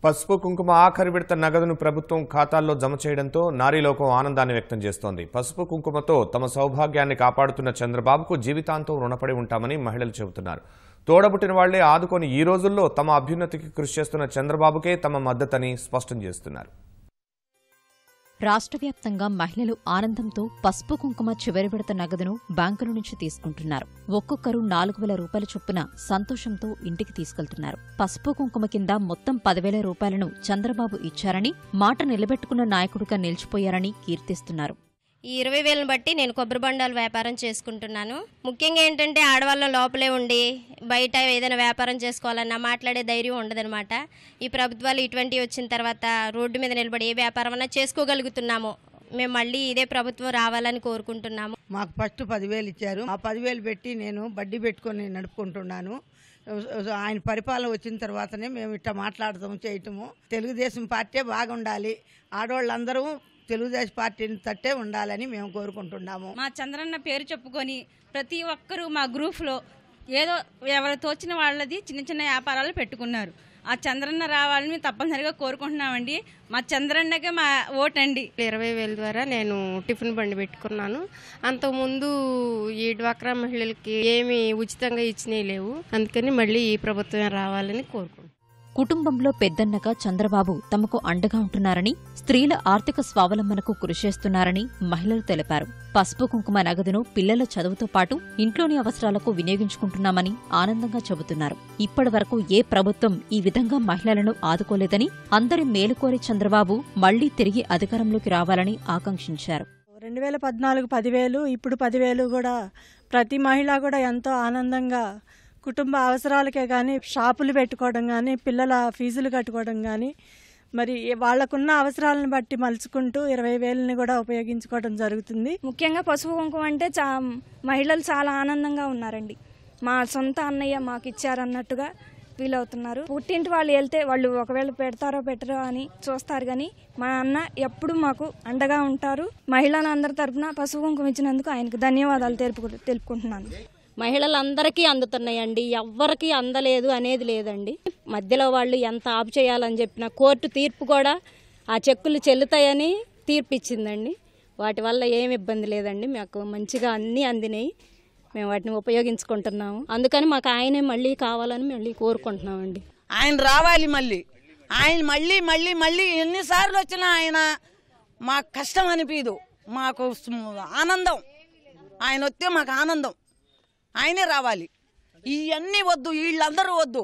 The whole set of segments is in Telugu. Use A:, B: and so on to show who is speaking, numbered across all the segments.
A: పసుపు కుంకుమ ఆఖరి విడత నగదును ప్రభుత్వం ఖాతాల్లో జమ చేయడంతో నారీలోకం ఆనందాన్ని వ్యక్తం చేస్తోంది. పసుపు కుంకుమతో తమ సౌభాగ్యాన్ని కాపాడుతున్న చంద్రబాబుకు జీవితాంతం రుణపడి ఉంటామని మహిళలు చెబుతున్నారు. తోడబుట్టిన వాళ్లే ఆదుకొని ఈ రోజుల్లో తమ అభ్యున్నతికి కృషి చేస్తున్న చంద్రబాబుకే తమ మద్దతని స్పష్టం చేస్తున్నారు.
B: రాష్ట్ర వ్యాప్తంగా మహిళలు ఆనందంతో పసుపు కుంకుమ చివరి విడత నగదును బ్యాంకుల నుంచి తీసుకుంటున్నారు. ఒక్కొక్కరు 4,000 రూపాయల చొప్పున సంతోషంతో ఇంటికి తీసుకెళ్తున్నారు. పసుపు కుంకుమ కింద మొత్తం 10,000 రూపాయలను చంద్రబాబు ఇచ్చారని, మాట నిలబెట్టుకున్న నాయకుడిగా నిలిచిపోయారని కీర్తిస్తున్నారు.
C: ఈ 20,000ని బట్టి నేను కొబ్బరి బండాలు వ్యాపారం చేసుకుంటున్నాను. ముఖ్యంగా ఏంటంటే ఆడవాళ్ళ లోపలే ఉండి బయట ఏదైనా వ్యాపారం చేసుకోవాలన్నా మాట్లాడే ధైర్యం ఉండదనమాట. ఈ ప్రభుత్వాలు ఇటువంటివి వచ్చిన తర్వాత రోడ్డు మీద నిలబడి ఏ వ్యాపారం అన్నా చేసుకోగలుగుతున్నాము. మేము మళ్ళీ ఇదే ప్రభుత్వం రావాలని కోరుకుంటున్నాము.
D: మాకు ఫస్ట్ 10,000 ఇచ్చారు. ఆ 10,000 పెట్టి నేను బడ్డీ పెట్టుకొని నడుపుకుంటున్నాను. ఆయన పరిపాలన వచ్చిన తర్వాతనే మేము ఇట్లా మాట్లాడతాము చేయటము. తెలుగుదేశం పార్టీ బాగుండాలి, ఆడవాళ్ళందరూ తెలుగుదేశం పార్టీని తట్టే ఉండాలని మేము కోరుకుంటున్నాము.
E: మా చంద్రన్న పేరు చెప్పుకొని ప్రతి ఒక్కరూ మా గ్రూప్లో ఏదో ఎవరు తోచిన వాళ్ళది చిన్న చిన్న వ్యాపారాలు పెట్టుకున్నారు. ఆ చంద్రన్న రావాలని మేము తప్పనిసరిగా కోరుకుంటున్నామండి. మా చంద్రన్నకే మా ఓటండి.
F: 20,000 ద్వారా నేను టిఫిన్ బండి పెట్టుకున్నాను. అంతకుముందు ఈ డ్వాక్రా మహిళలకి ఏమి ఉచితంగా ఇచ్చినవి లేవు. అందుకని మళ్ళీ ఈ ప్రభుత్వం రావాలని కోరుకుంటున్నాను.
B: కుటుంబంలో పెద్దన్నగా చంద్రబాబు తమకు అండగా ఉంటున్నారని, స్త్రీల ఆర్థిక స్వావలంబనకు కృషి చేస్తున్నారని మహిళలు తెలిపారు. పసుపు కుంకుమ నగదును పిల్లల చదువుతో పాటు ఇంట్లోని అవసరాలకు వినియోగించుకుంటున్నామని ఆనందంగా చెబుతున్నారు. ఇప్పటి వరకు ఏ ప్రభుత్వం ఈ విధంగా మహిళలను ఆదుకోలేదని, అందరి మేలుకోరి చంద్రబాబు మళ్లీ తిరిగి అధికారంలోకి రావాలని ఆకాంక్షించారు.
G: 2014 10,000, ఇప్పుడు 10,000 కూడా ప్రతి మహిళ కూడా ఎంతో ఆనందంగా కుటుంబ అవసరాలకే కానీ, షాపులు పెట్టుకోవడం కానీ, పిల్లల ఫీజులు కట్టుకోవడం కానీ, మరి వాళ్లకున్న అవసరాలను బట్టి మలుచుకుంటూ 20,000ని కూడా ఉపయోగించుకోవడం జరుగుతుంది.
H: ముఖ్యంగా పసుపు కుంకుమ అంటే మహిళలు చాలా ఆనందంగా ఉన్నారండి. మా సొంత అన్నయ్య మాకు ఇచ్చారన్నట్టుగా ఫీల్ అవుతున్నారు. పుట్టింటి వాళ్ళు వెళ్తే వాళ్ళు ఒకవేళ పెడతారో పెట్టరో అని చూస్తారు, కానీ మా అన్న ఎప్పుడు మాకు అండగా ఉంటారు. మహిళలందరి తరఫున పసుపు కుంకుమ ఇచ్చినందుకు ఆయనకు ధన్యవాదాలు తెలుపుకుంటున్నాను.
I: మహిళలందరికీ అందుతున్నాయండి, ఎవ్వరికి అందలేదు అనేది లేదండి. మధ్యలో వాళ్ళు ఎంత ఆపు చేయాలని చెప్పిన కోర్టు తీర్పు కూడా ఆ చెక్కులు చెల్లుతాయని తీర్పు ఇచ్చిందండి. వాటి వల్ల ఏమి ఇబ్బంది లేదండి, మాకు మంచిగా అన్నీ అందినాయి. మేము వాటిని ఉపయోగించుకుంటున్నాము. అందుకని మాకు ఆయనే మళ్ళీ కావాలని మళ్ళీ కోరుకుంటున్నామండి.
D: ఆయన రావాలి, ఆయన మళ్ళీ ఎన్నిసార్లు వచ్చినా ఆయన మాకు కష్టం అనిపించదు, మాకు ఆనందం. ఆయన వస్తే మాకు ఆనందం. ఆయనే రావాలి. ఇవన్నీ వద్దు, వీళ్ళందరూ వద్దు,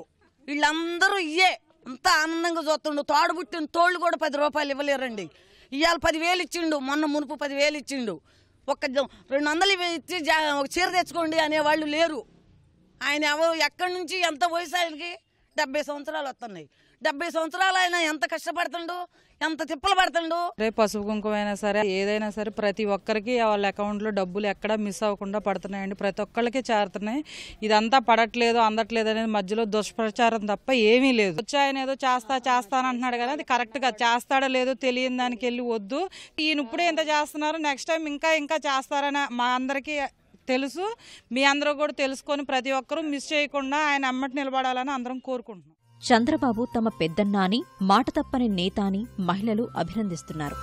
D: వీళ్ళందరూ ఇయ్యే అంతా ఆనందంగా చూస్తుండు. తోడుబుట్టిన తోళ్ళు కూడా 10 రూపాయలు ఇవ్వలేరండి. ఇవాళ 10,000 ఇచ్చిండు, మొన్న మునుపు 10,000 ఇచ్చిండు. 200 ఇచ్చి ఒక చీర తెచ్చుకోండి అనేవాళ్ళు లేరు. ఆయన ఎక్కడి నుంచి ఎంత వయసు ఆయనకి 70 సంవత్సరాలు వస్తున్నాయి. 70 సంవత్సరాలు ఆయన ఎంత కష్టపడుతుండు, ఎంత తిప్పలు పడుతుండు.
J: పసుపు కుంకుమ అయినా సరే ఏదైనా సరే ప్రతి ఒక్కరికి వాళ్ళ అకౌంట్లో డబ్బులు ఎక్కడా మిస్ అవ్వకుండా పడుతున్నాయండి. ప్రతి ఒక్కరికి చేరుతున్నాయి. ఇదంతా పడట్లేదు అందట్లేదు అనేది మధ్యలో దుష్ప్రచారం తప్ప ఏమీ లేదు. వచ్చి ఆయన ఏదో చేస్తానంటున్నాడు కదా, అది కరెక్ట్గా చేస్తాడో లేదో తెలియని దానికి వెళ్ళి వద్దు. ఈయన ఇప్పుడే ఎంత చేస్తున్నారు, నెక్స్ట్ టైం ఇంకా చేస్తారని మా అందరికీ తెలుసు. మీ అందరూ కూడా తెలుసుకొని ప్రతి ఒక్కరూ మిస్ చేయకుండా ఆయన అమ్మటి నిలబడాలని అందరం కోరుకుంటున్నాం.
B: చంద్రబాబు తమ పెద్దన్న అని, మాట తప్పని నేత అని మహిళలు అభినందిస్తున్నారు.